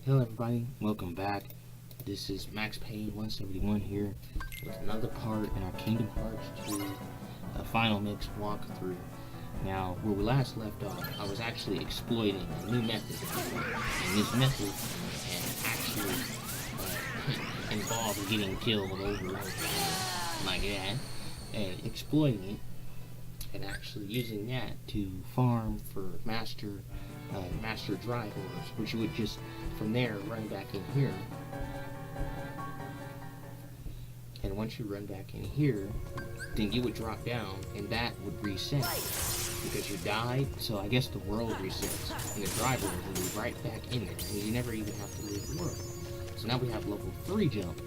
Hello everybody, welcome back. This is Max Payne 171 here with another part in our Kingdom Hearts 2 Final Mix walkthrough. Now, where we last left off, I was actually exploiting a new method, and this method actually involved getting killed over and over like that, and exploiting it, and actually using that to farm for master drive orders, which you would just from there run back in here, and once you run back in here, then you would drop down and that would reset because you died. So I guess the world resets and the driver will be right back in there and you never even have to leave the world. So now we have level 3 jump,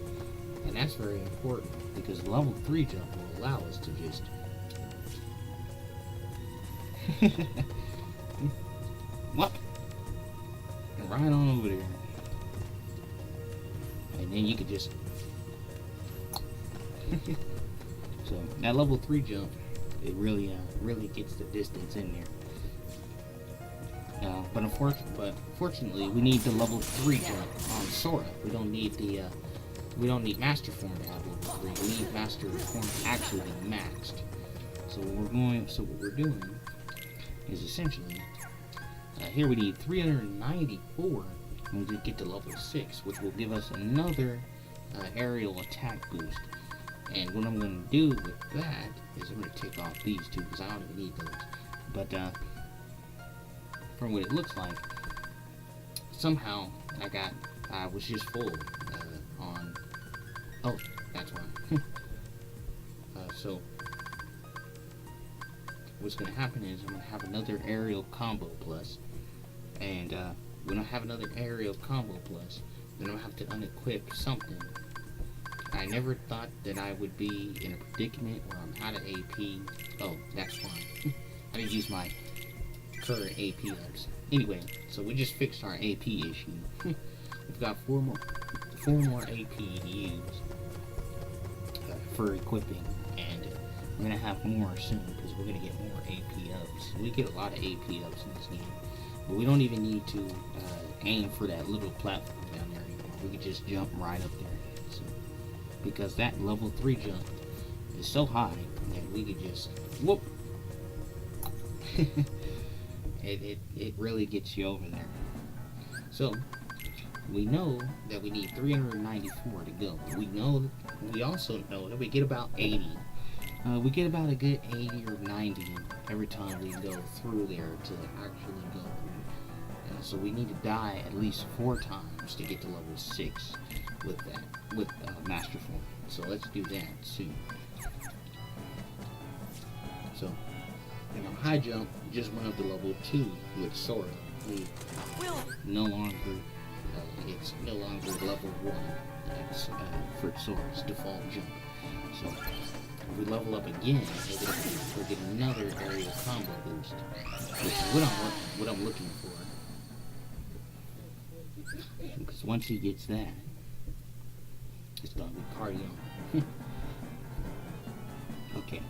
and that's very important because level 3 jump will allow us to just what? And right on over there. And then you could just so that level 3 jump, it really gets the distance in there. But fortunately, we need the level 3 jump on Sora. We don't need Master Form to have level 3. We need Master Form actually maxed. So what we're doing is essentially here we need 394 and we get to level 6, which will give us another aerial attack boost. And what I'm going to do with that is I'm going to take off these two because I don't even need those. But from what it looks like, somehow I was just full on. Oh, that's why. So what's going to happen is I'm going to have another aerial combo plus, and when I have another aerial combo plus, then I'm going to have to unequip something. I never thought that I would be in a predicament where I'm out of AP. Oh, that's fine. I didn't use my current AP ups. Anyway, so we just fixed our AP issue. We've got four more AP to use for equipping, and we're gonna have more soon because we're gonna get more AP ups. We get a lot of AP ups in this game, but we don't even need to aim for that little platform down there anymore. We can just jump right up there. So, because that level 3 jump is so high that we could just whoop. it really gets you over there. So we know that we need 394 to go. We also know that we get about 80. We get about a good 80 or 90 every time we go through there to actually go through. So we need to die at least 4 times to get to level 6 with Master Form. So let's do that soon. So, and our high jump just went up to level 2 with Sora. It's no longer level 1. It's for Sora's default jump. So if we level up again, we'll get another aerial combo boost, which is what I'm looking for. Because once he gets that, it's gonna be party on. Okay.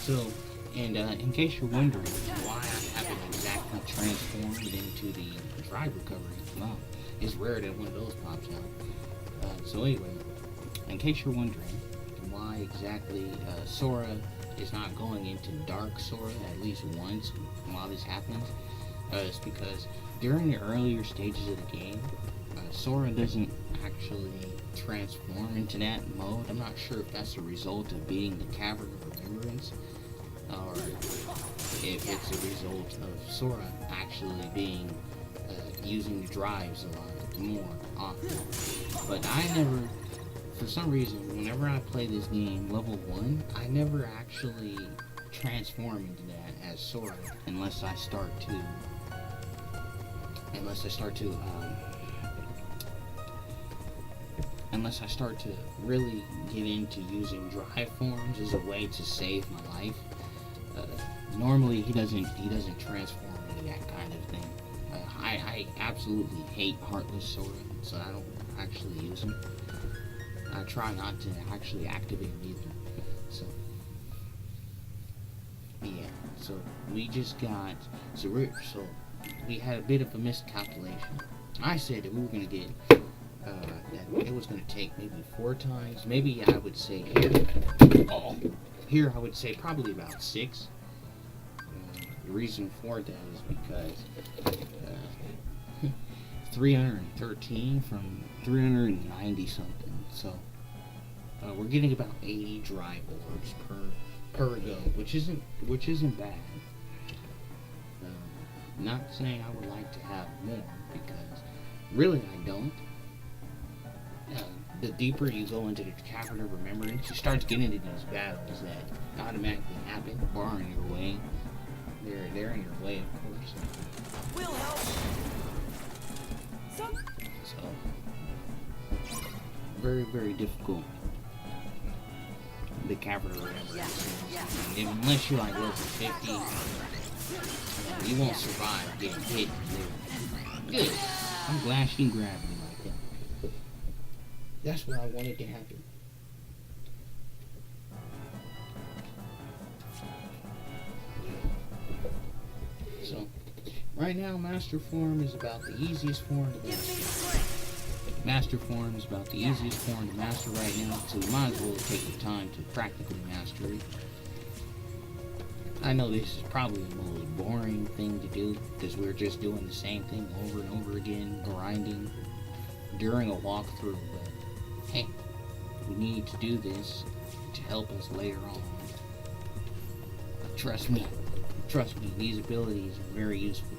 So, and in case you're wondering why I haven't exactly transformed into the drive recovery, well, it's rare that one of those pops out. So anyway, in case you're wondering why exactly Sora is not going into Dark Sora at least once while this happens, it's because during the earlier stages of the game, Sora doesn't actually transform into that mode. I'm not sure if that's a result of beating the Cavern of Remembrance, or if it's a result of Sora actually being using the drives a lot more often. But I never, for some reason, whenever I play this game level 1, I never actually transform into that as Sora unless I start to really get into using drive forms as a way to save my life. Normally he doesn't transform into that kind of thing. I absolutely hate Heartless Sora, so I don't actually use him. I try not to actually activate him either. So yeah, So we just got so we had a bit of a miscalculation. I said that we were gonna get that it was gonna take maybe 4 times. Maybe I would say here I would say probably about 6. The reason for that is because 313 from 390 something. So we're getting about 80 drive orbs per go, which isn't bad. Not saying I would like to have more, because really I don't. The deeper you go into the Cavern of Remembrance, you start getting into these battles that automatically happen, barring your way. They're in your way, of course. We'll help. So very, very difficult. The Cavern of Remembrance. And unless you're like level 50, you won't survive getting hit. Good. I'm glad she grabbed me like that. That's what I wanted to happen. So, right now, Master Form is about the easiest form to master. Master Form is about the easiest form to master right now, so you might as well take the time to practically master it. I know this is probably the most boring thing to do, because we're just doing the same thing over and over again, grinding during a walkthrough, but hey, we need to do this to help us later on. Trust me, these abilities are very useful,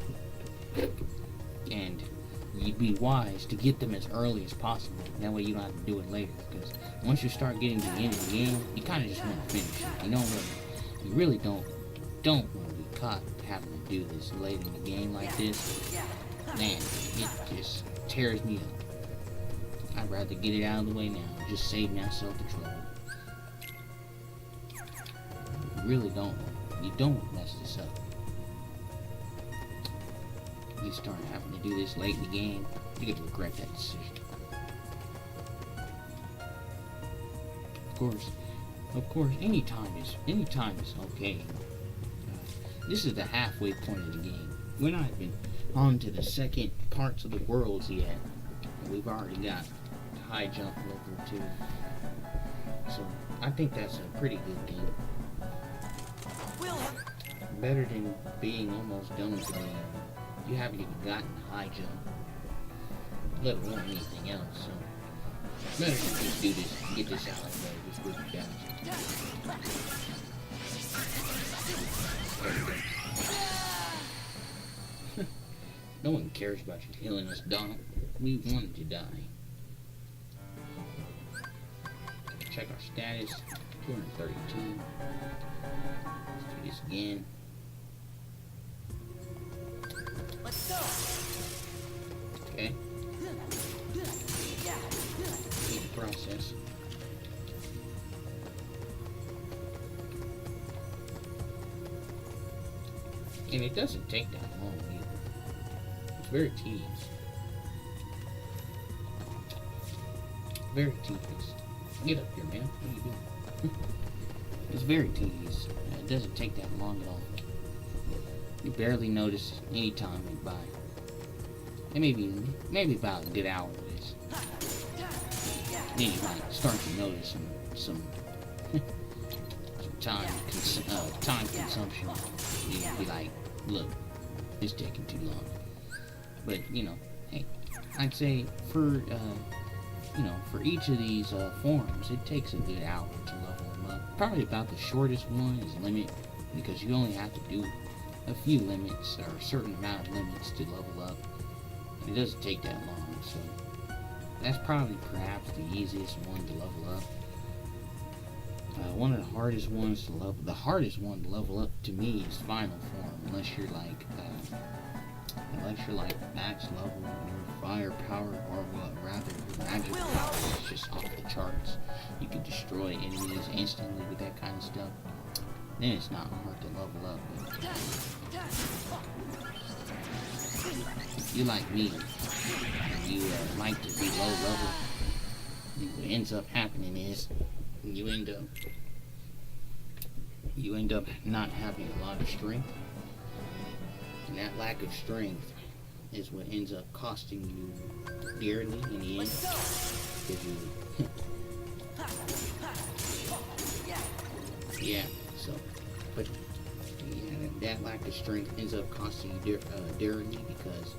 and you'd be wise to get them as early as possible. That way you don't have to do it later, because once you start getting to the end of the game, you kind of just want to finish it. You really don't want to be caught having to do this late in the game like this. Man, it just tears me up. I'd rather get it out of the way now, just save myself the trouble. You don't mess this up. You start having to do this late in the game, you're gonna regret that decision. Of course, any time is okay. This is the halfway point of the game. We're not even on to the second parts of the worlds yet. We've already got the high jump level 2. So I think that's a pretty good game. Better than being almost done with the game. You haven't even gotten the high jump, let alone anything else. So better than just do this, get this out of the way, just really fast. No one cares about you healing us, Donald. We wanted to die. Check our status. 232. Let's do this again. Let's go. Okay. Need the process. And it doesn't take that long either. It's very tedious. Very tedious. Get up here, man. What are you doing? It's very tedious. It doesn't take that long at all. You barely notice any time went by. And maybe about a good hour of this. Then you might start to notice some time consumption. You'd be like, look, it's taking too long. But hey, I'd say for each of these forms, it takes a good hour to level them up. Probably about the shortest one is limit, because you only have to do a few limits, or a certain amount of limits to level up. It doesn't take that long, so that's probably perhaps the easiest one to level up. One of the hardest ones to level, the hardest one to level up to me is Final Form, unless you're like max level, your firepower, or rather your magic power is just off the charts. You can destroy enemies instantly with that kind of stuff. Then it's not hard to level up. But if you like me, and you like to be low level, what ends up happening is you end up you end up not having a lot of strength. And that lack of strength is what ends up costing you dearly in the end. Let's go. Because you... yeah, so... But, yeah, that lack of strength ends up costing you dearly because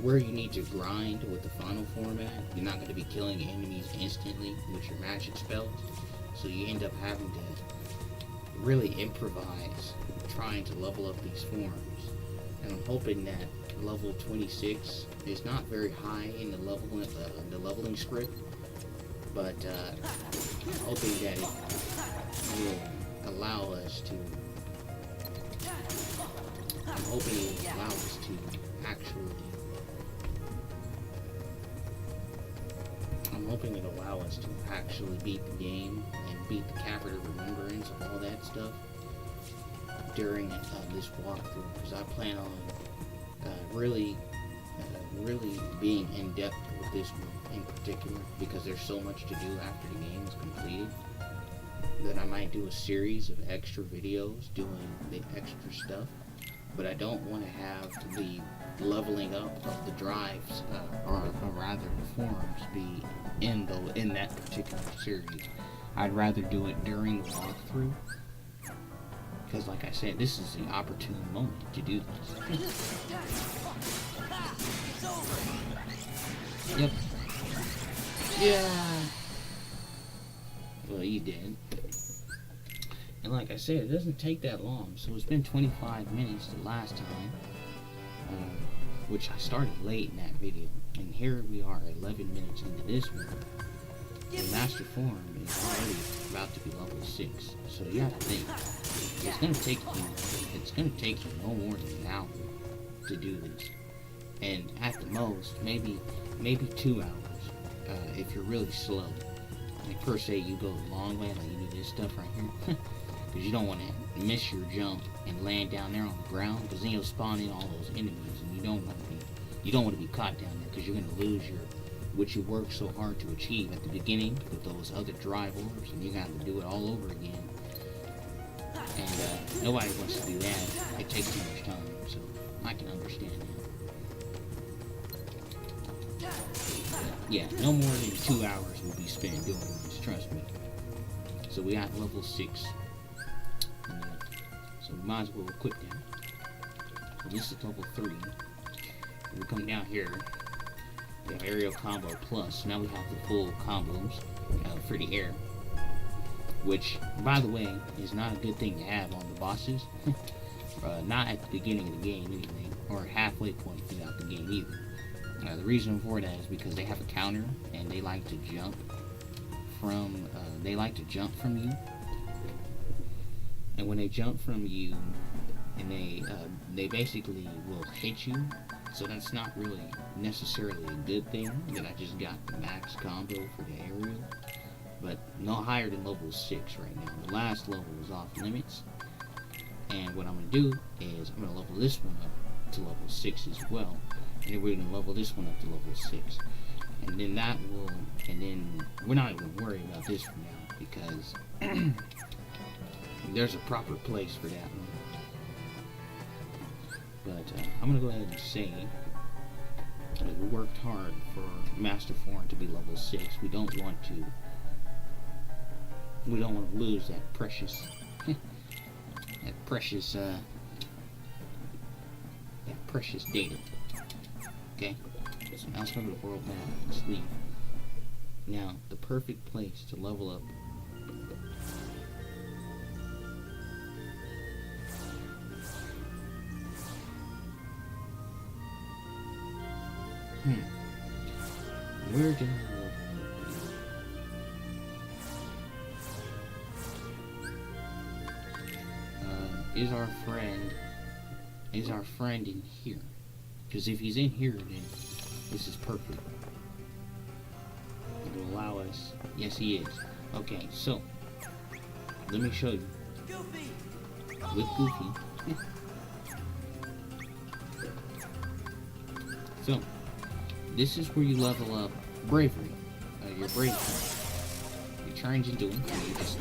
where you need to grind with the final format, you're not going to be killing enemies instantly with your magic spells. So you end up having to really improvise trying to level up these forms. And I'm hoping that level 26 is not very high in the leveling script, but I'm hoping that it will allow us to. I'm hoping it will allow us to actually. I'm hoping it'll allow us to actually beat the game and beat the Cavern of Remembrance of all that stuff during this walkthrough, because I plan on really being in depth with this one in particular, because there's so much to do after the game is completed that I might do a series of extra videos doing the extra stuff, but I don't want to have the leveling up of the drives or rather the forms be in that particular series. I'd rather do it during the walkthrough, because like I said, this is the opportune moment to do this. Yep. Yeah. Well, you did. And like I said, it doesn't take that long. So it's been 25 minutes the last time, which I started late in that video. And here we are, 11 minutes into this one. The Master Form is already about to be level 6. So you have to think, it's gonna take you no more than an hour to do this. And at the most, maybe 2 hours, if you're really slow. Like per se, you go the long way, like you do this stuff right here, because you don't want to miss your jump and land down there on the ground, because then you'll spawn in all those enemies, and you don't want to be caught down there, because you're gonna lose what you worked so hard to achieve at the beginning with those other drive orbs, and you got to do it all over again. And nobody wants to do that. It takes too much time, so I can understand that. Yeah, no more than 2 hours will be spent doing this, trust me. So we got level 6. So we might as well equip that. So this is level 3. We come down here, we have aerial combo plus. So now we have the full combos for the air. Which, by the way, is not a good thing to have on the bosses. Not at the beginning of the game anyway, or halfway point throughout the game either. The reason for that is because they have a counter, and they like to jump from you. And when they jump from you, and they basically will hit you. So that's not really necessarily a good thing that I just got the max combo for the aerial. But no higher than level 6 right now. The last level is off limits. And what I'm going to do is I'm going to level this one up to level 6 as well. And then we're going to level this one up to level 6. And then we're not even going to worry about this for now, because there's a proper place for that one. But I'm going to go ahead and say that we worked hard for Master Form to be level 6. We don't want to lose that precious data. Okay, so now let's go to the world map and sleep. Now, the perfect place to level up. Where do is our friend in here? Because if he's in here, then this is perfect. It will allow us. Yes, he is. Okay, so let me show you. Goofy. With Goofy. So this is where you level up bravery. Your brave point. You change into him. You just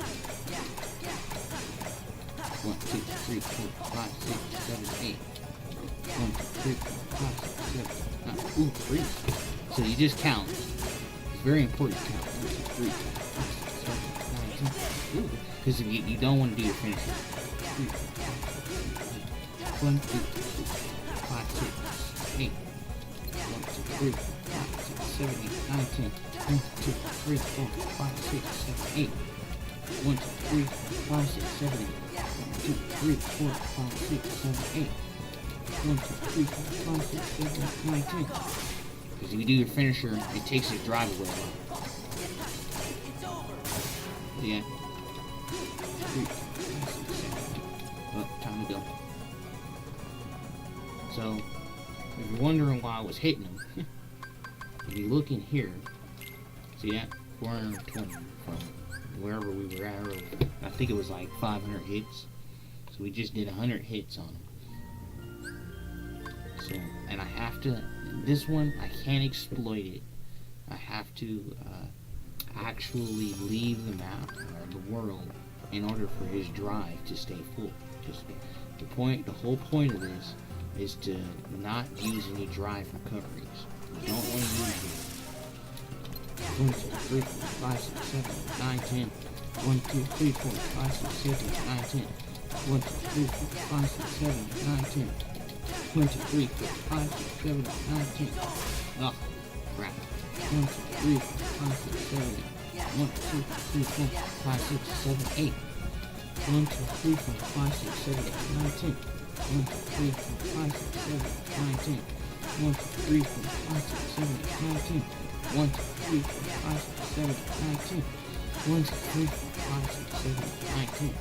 1, 2, 3, 4, 5, 6, 7, 8. 1, 2, 3, 4, 5, 6, 7, 8. Ooh, 3. So you just count. It's very important to count. 1, 2, 3, 4, 5, 6, 7, 8, 9, 10. Ooh, because you don't want to do your finisher. 3, 4, 5, 6, 7, 8. 1, 2, 3, 4, 5, 6, 8. 1, 2, 3, 4, 5, 6, 7, 8, 9, 10. 1, 2, 3, 4, 5, 6, 7, 8. 1, 2, 3, 4, 5, 6, 7, 8. 1, 2, 3, 4, 5, 6, 7, 8. 1, 2, 3, 4, 5, 6, 7, 8, 9, 10. Because if you do your finisher, it takes his drive away a lot. Yeah. 3, 4, 5, 6, 7, 8. Oh, time to go. So, if you're wondering why I was hitting him, if you look in here, see that? 420 from wherever we were at earlier. I think it was like 500 hits. So we just did 100 hits on him. So, and I have to, this one, I can't exploit it. I have to actually leave the map or the world in order for his drive to stay full. Just the whole point of this is to not use any drive recoveries. You don't want to use it. 1, 2, 3, 4, 5, 6, 7, 8, 9, 10. 1, 2, 3, 4, 5, 6, 7, 8, 9, 10. 1, 2, 3, 4, 5, 6, 7, 8, 9, 10. 1, 2, 3, 4, 5, 6, 7, 8, 9, 10. Oh, crap. 1, 2, 3, 4, 5, 6, 7, 8. 1, 2, 3, 4, 5, 6, 7, 8. 1, 2, 3, 4, 5, 6, 7, 8, 9, 10. 1, 2, 3, 4, 5, 6, 7, 8, 9, 10. 1, 2, 3, 4, 5, 6, 7, 8, 9, 10. 1, 2, 3, 4, 5, 6, 7, 8, 9, 10.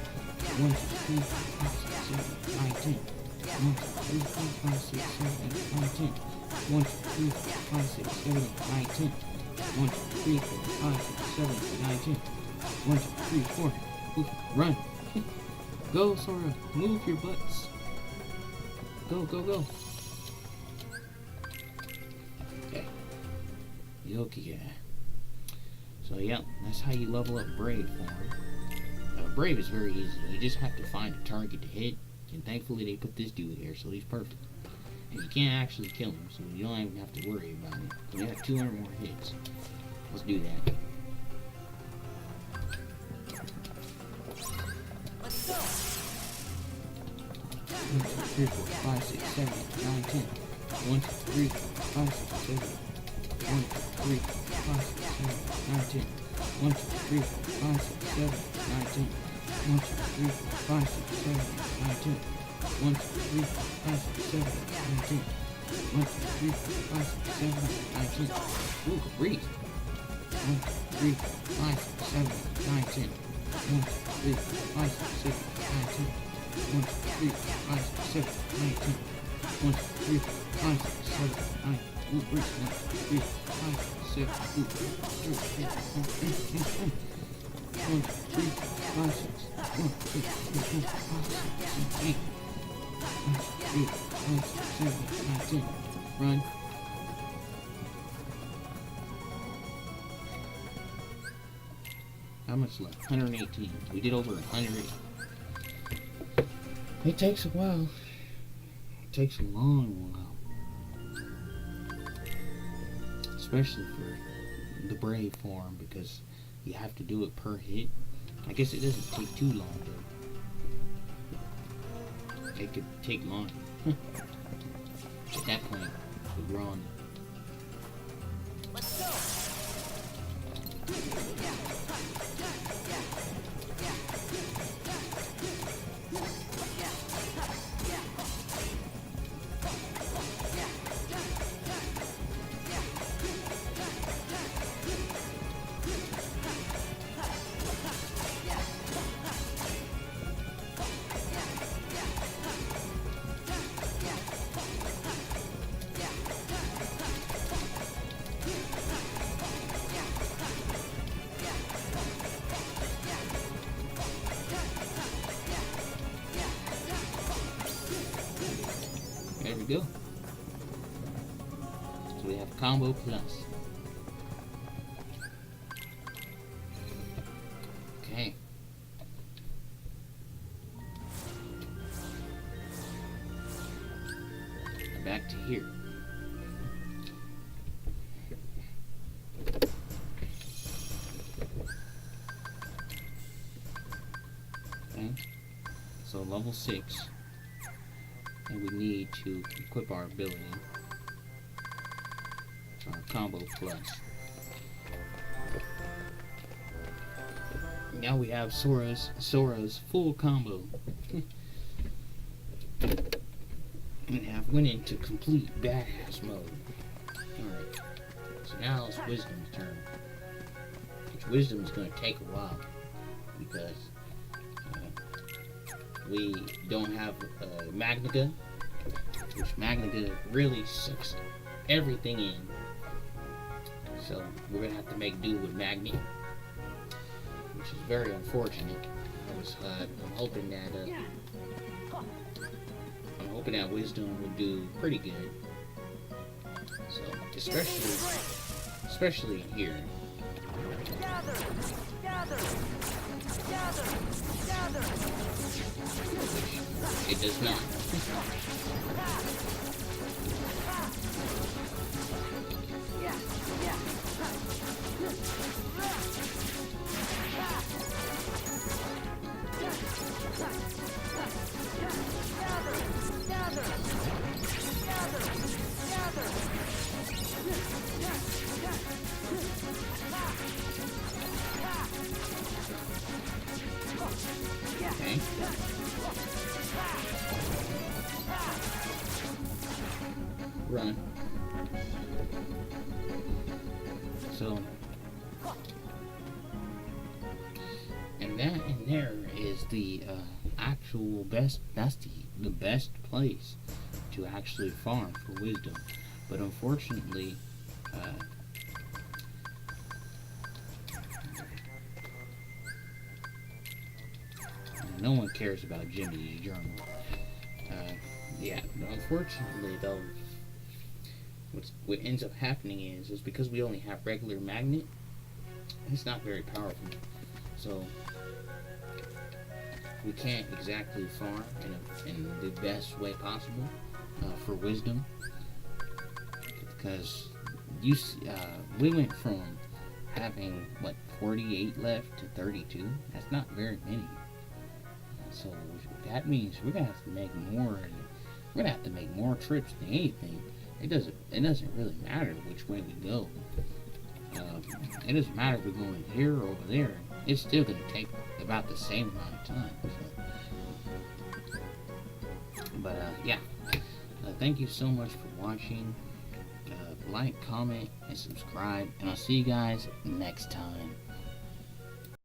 1, 2, 3, 4, 5, 6, 7, 8, 9, 10. 1, 2, 3, 4, 5, 6, 7, 8, 9, 10. 1, 2, 3, 4, 5, 6, 7, 8, 9, 10. 1, 2, 3, 4, 5, 6, 7, 8, 9, 10. 1, 2, 3, 4, 5, 6, 7, 8, 9, 10. 1, 2, 3, 4. Ooh, run. Go, Sora. Move your butts. Go, go, go. Okay. Yoki. So, yeah, that's how you level up Brave form. Brave is very easy. You just have to find a target to hit. And thankfully they put this dude here, so he's perfect. And you can't actually kill him, so you don't even have to worry about it. We have 200 more hits. Let's do that. Let's go. 1, 2, 3, 4, 5, 6, 7, 8, 9, 10. 1, 2, 3, 4, 5, 6, 7, 8. 1, 2, 3, 4, 5, 6, 7, 8, 9, 10. 1, 2, 3, 4, 5, 6, 7, 8, 9, 10. 1, 2, 3, 4, 5, 6, 7, 8, 9, 10. 1, 2, 3, 4, 5, 6, 7, 8, 9, 10. 1, 2, 3, 4, 5, 6, 7, 8, 9, 10. Ooh, good breeze. 1, 2, 3, 4, 5, 6, 7, 8, 9, 10. 1, 2, 3, 4, 5, 6, 7, 8, 9, 10. 1, 2, 3, 4, 5, 6, 7, 8, 9, 10. 1, 2, 3, 4, 5, 6, 7, 8, 9. Ooh, breeze. 1, 2, 3, 4, 5, 6, 7. Ooh, 1, 2, 3, 4, 5, 1, 2, 3, 4, 5, 6. 1, 2, 3, 4, 5, 6, 7, 8. 1, 2, 3, 4, 5, 6, 7, 8, 9, 10. Run. How much left? 118. We did over 100. It takes a while. It takes a long while. Especially for the Brave form, because you have to do it per hit. I guess it doesn't take too long though. It could take longer. At that point, we're on. Let's go. There we go. So we have combo plus. Okay. back to here. Okay, so level 6, and we need to equip our ability, our combo plus. Now we have Sora's full combo. And have went into complete badass mode. Alright, so now it's Wisdom's turn. Which Wisdom is going to take a while because we don't have Magnica, which Magnica really sucks everything in. So we're going to have to make do with Magnet, which is very unfortunate. I'm hoping that Wisdom would do pretty good. So especially here. Gather, gather, gather, gather. It does not. Okay. Run. So, and that in there is the actual best. That's the best place to actually farm for Wisdom. But unfortunately, no one cares about Jimmy's journal. Yeah, unfortunately though, what ends up happening is because we only have regular Magnet, it's not very powerful. So we can't exactly farm in the best way possible for Wisdom, because we went from having 48 left to 32. That's not very many. So that means we're gonna have to make more, and we're gonna have to make more trips than anything. It doesn't really matter which way we go. It doesn't matter if we're going here or over there. It's still gonna take about the same amount of time. So. But yeah, thank you so much for watching. Like, comment, and subscribe, and I'll see you guys next time.